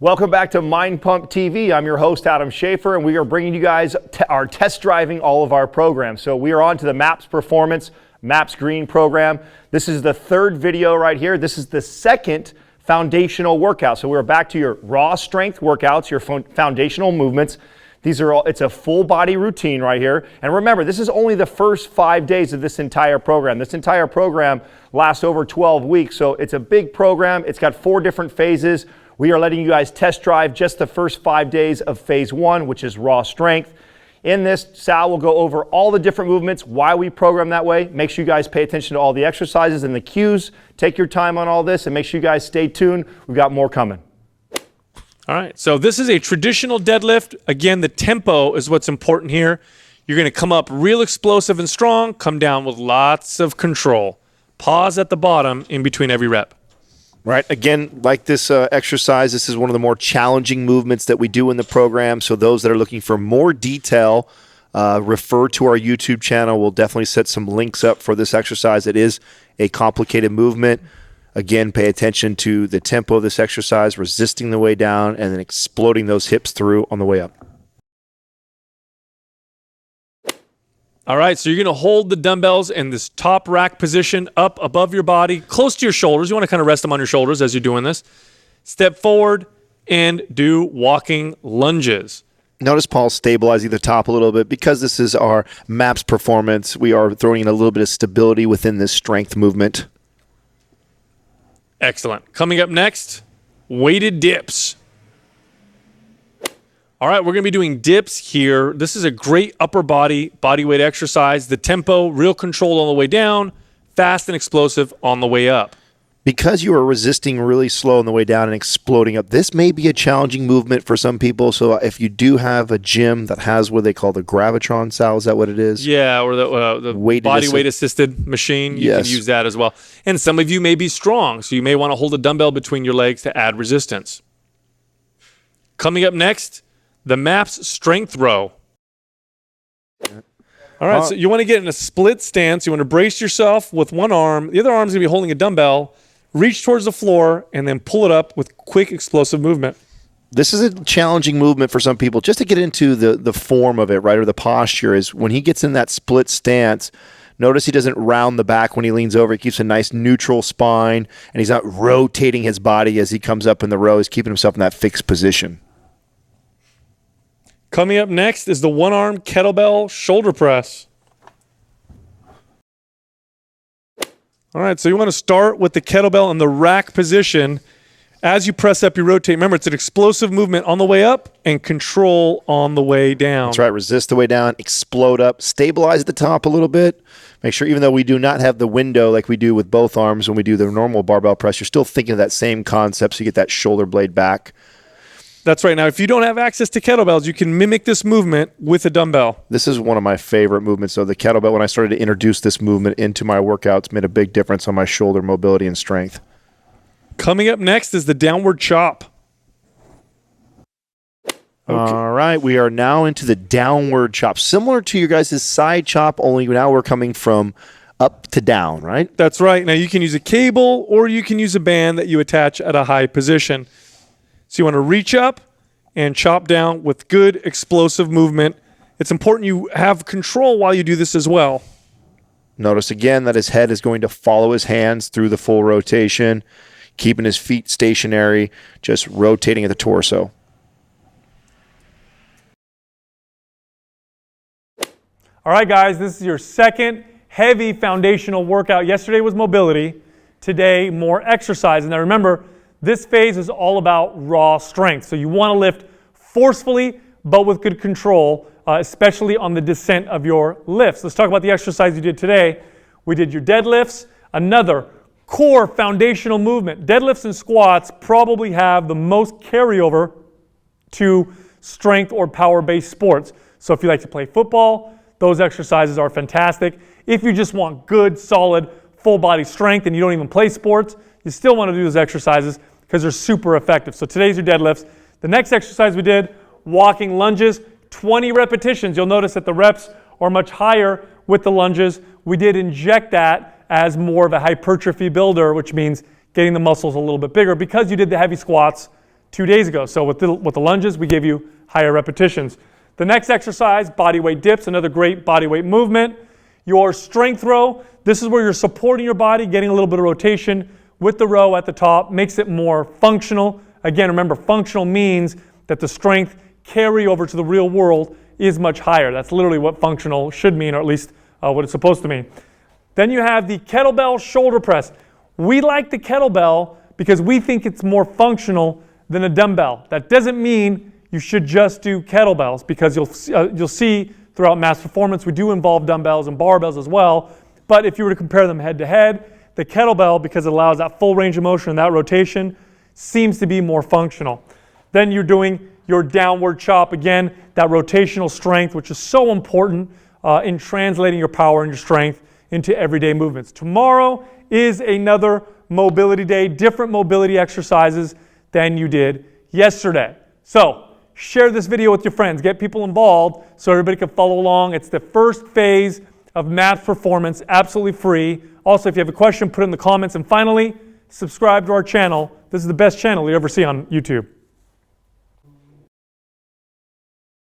Welcome back to Mind Pump TV. I'm your host, Adam Schaefer, and we are bringing you guys our test driving all of our programs. So we are on to the MAPS Performance, MAPS Green program. This is the third video right here. This is the second foundational workout. So we're back to your raw strength workouts, your foundational movements. These are all, it's a full body routine right here. And remember, this is only the first 5 days of this entire program. This entire program lasts over 12 weeks. So it's a big program. It's got 4 different phases. We are letting you guys test drive just the first 5 days of phase 1, which is raw strength. In this, Sal will go over all the different movements, why we program that way. Make sure you guys pay attention to all the exercises and the cues. Take your time on all this and make sure you guys stay tuned. We've got more coming. All right, so this is a traditional deadlift. Again, the tempo is what's important here. You're going to come up real explosive and strong, come down with lots of control. Pause at the bottom in between every rep. Right. Again, like this exercise, this is one of the more challenging movements that we do in the program. So those that are looking for more detail, refer to our YouTube channel. We'll definitely set some links up for this exercise. It is a complicated movement. Again, pay attention to the tempo of this exercise, resisting the way down and then exploding those hips through on the way up. All right, so you're going to hold the dumbbells in this top rack position up above your body, close to your shoulders. You want to kind of rest them on your shoulders as you're doing this. Step forward and do walking lunges. Notice Paul stabilizing the top a little bit. Because this is our MAPS performance, we are throwing in a little bit of stability within this strength movement. Excellent. Coming up next, weighted dips. All right, we're going to be doing dips here. This is a great upper body weight exercise. The tempo, real control on the way down, fast and explosive on the way up. Because you are resisting really slow on the way down and exploding up, this may be a challenging movement for some people. So if you do have a gym that has what they call the Gravitron, Sal, is that what it is? Yeah, or the body weight assisted machine. You can use that as well. And some of you may be strong, so you may want to hold a dumbbell between your legs to add resistance. Coming up next, the MAPS strength row. All right, so you want to get in a split stance. You want to brace yourself with one arm. The other arm's going to be holding a dumbbell. Reach towards the floor and then pull it up with quick, explosive movement. This is a challenging movement for some people. Just to get into the form of it, right, or the posture, is when he gets in that split stance, notice he doesn't round the back when he leans over. He keeps a nice neutral spine, and he's not rotating his body as he comes up in the row. He's keeping himself in that fixed position. Coming up next is the one-arm kettlebell shoulder press. All right, so you want to start with the kettlebell in the rack position. As you press up, you rotate. Remember, it's an explosive movement on the way up and control on the way down. That's right. Resist the way down, explode up, stabilize at the top a little bit. Make sure, even though we do not have the window like we do with both arms when we do the normal barbell press, you're still thinking of that same concept, so you get that shoulder blade back. That's right. Now, if you don't have access to kettlebells, you can mimic this movement with a dumbbell. This is one of my favorite movements. So the kettlebell, when I started to introduce this movement into my workouts, made a big difference on my shoulder mobility and strength. Coming up next is the downward chop. Okay. All right, we are now into the downward chop. Similar to your guys' side chop, only now we're coming from up to down, right? That's right. Now, you can use a cable or you can use a band that you attach at a high position. So you want to reach up and chop down with good explosive movement. It's important you have control while you do this as well. Notice again that his head is going to follow his hands through the full rotation, keeping his feet stationary, just rotating at the torso. All right, guys, this is your second heavy foundational workout. Yesterday was mobility. Today, more exercise. Now remember, this phase is all about raw strength. So you want to lift forcefully, but with good control, especially on the descent of your lifts. Let's talk about the exercise you did today. We did your deadlifts, another core foundational movement. Deadlifts and squats probably have the most carryover to strength or power-based sports. So if you like to play football, those exercises are fantastic. If you just want good, solid, full body strength and you don't even play sports, you still want to do those exercises because they're super effective. So today's your deadlifts. The next exercise we did, walking lunges, 20 repetitions. You'll notice that the reps are much higher with the lunges. We did inject that as more of a hypertrophy builder, which means getting the muscles a little bit bigger. Because you did the heavy squats, 2 days ago. So with the lunges, we gave you higher repetitions. The next exercise, body weight dips, another great body weight movement. Your strength row, this is where you're supporting your body, getting a little bit of rotation with the row at the top, makes it more functional. Again, remember, functional means that the strength carry over to the real world is much higher. That's literally what functional should mean, or at least what it's supposed to mean. Then you have the kettlebell shoulder press. We like the kettlebell because we think it's more functional than a dumbbell. That doesn't mean you should just do kettlebells, because you'll see throughout mass performance we do involve dumbbells and barbells as well. But if you were to compare them head to head, the kettlebell, because it allows that full range of motion and that rotation, seems to be more functional. Then you're doing your downward chop. Again, that rotational strength, which is so important in translating your power and your strength into everyday movements. Tomorrow is another mobility day, different mobility exercises than you did yesterday. So share this video with your friends, get people involved so everybody can follow along. It's the first phase of math performance, absolutely free. Also, if you have a question, put it in the comments. And finally, subscribe to our channel. This is the best channel you ever see on YouTube.